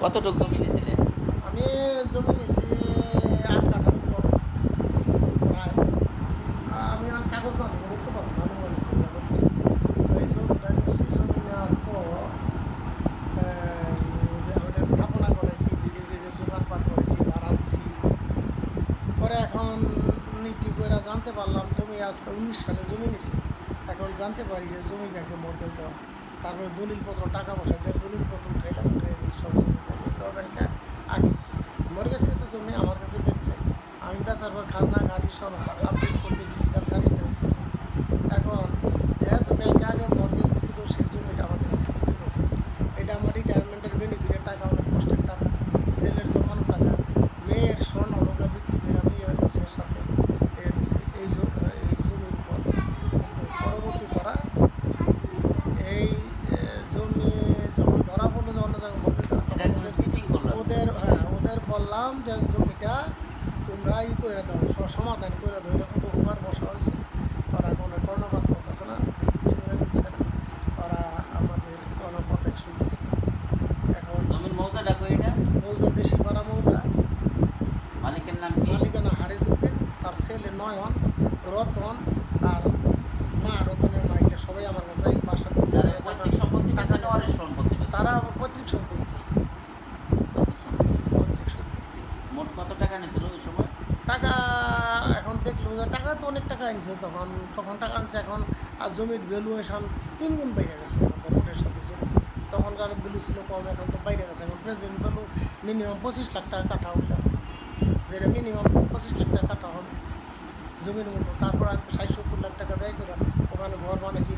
কতটুকু জমি নিয়েছিলেন? আমি জমি নিয়েছি ৮ কাঠার উপর প্রায়। আমি আর কাগজ না দিয়ে বলতে পারবো না, আনুমানিক করে বলতে। তো এই জমিটা নিয়েছি, জমি নেওয়ার পর ওটা স্থাপনা করেছি, বিল্ডিং যে দোকানপাট করেছি, ভাড়া দিছি। পরে এখন নীতি করে জানতে পারলাম জমি আজকে 19 সালে জমি নিয়েছি। এখন জানতে পারি যে জমি ব্যাংকে মর্গেজ দেওয়া, তারপরে দলিলপত্র টাকা পয়সা দিয়ে দলিলপত্র উঠাইলাম, উঠে সব জমি মর্গেজ দেওয়া ব্যাংকে আগে। মর্গেজ তো জমি আমার কাছে বেচছে, আমি বেচার পর খাজনা গাড়ি সব আপডেট করছি, ডিজিটাল গাড়ি ট্রেস করছি। এখন যেহেতু ব্যাংকে আগে মর্গেজ দিয়েছিল, সেই জমিটা আমাদের কাছে বিক্রি করছে। এটা আমার রিটায়ারমেন্টের বেনিফিটের টাকা, অনেক কষ্টের টাকা, ছেলের জমানো টাকা, মেয়ের স্বর্ণ অলঙ্কার বিক্রি করে আমি হচ্ছে সাথে এই জমির উপর। কিন্তু পরবর্তী তারা এই জমি যখন ধরা পড়লো, যখন যখন ওদের বললাম যে জমিটা তোমরা করে দাও, সমাধান করে দাও। এরকম তো ওভার বসা হয়েছে, ওরা কোনো কর্ণপাত করতেছে না, দিচ্ছে না, ওরা আমাদের কোনো কথাই শুনতেছে না। এখন জমির মৌজাটা কই? এটা মৌজা দেশিপাড়া মৌজা। মালিকের নাম কি? মালিকের নাম হারিজউদ্দিন, তার ছেলে নয়ন, রতন, তার মা রতনের মা, এগুলো সবাই আমার কাছে এই বাসার পৈতৃক সম্পত্তি টাকা না ওয়ারিশ সম্পত্তি? তারা পৈতৃক সম্পত্তি। মোট কত টাকা নিয়েছিল ওই সময়? টাকা এখন দেখলো যে টাকা তো অনেক টাকা আনছে, তখন টাকা আনছে। এখন আর জমির ভ্যালুয়েশন 3 গুণ বাইরে গেছে রোডের সাথে জমি। তখনকার ভ্যালু ছিল কম, এখন তো বাইরে গেছে। এখন প্রেজেন্ট ভ্যালু মিনিমাম 25 লাখ টাকা কাটা হইল, যেটা মিনিমাম 25 লাখ টাকা কাটা হবে জমির মূল্য। তারপর আমি 60-70 লাখ টাকা ব্যয় করে ওখানে ঘর বানিয়েছি।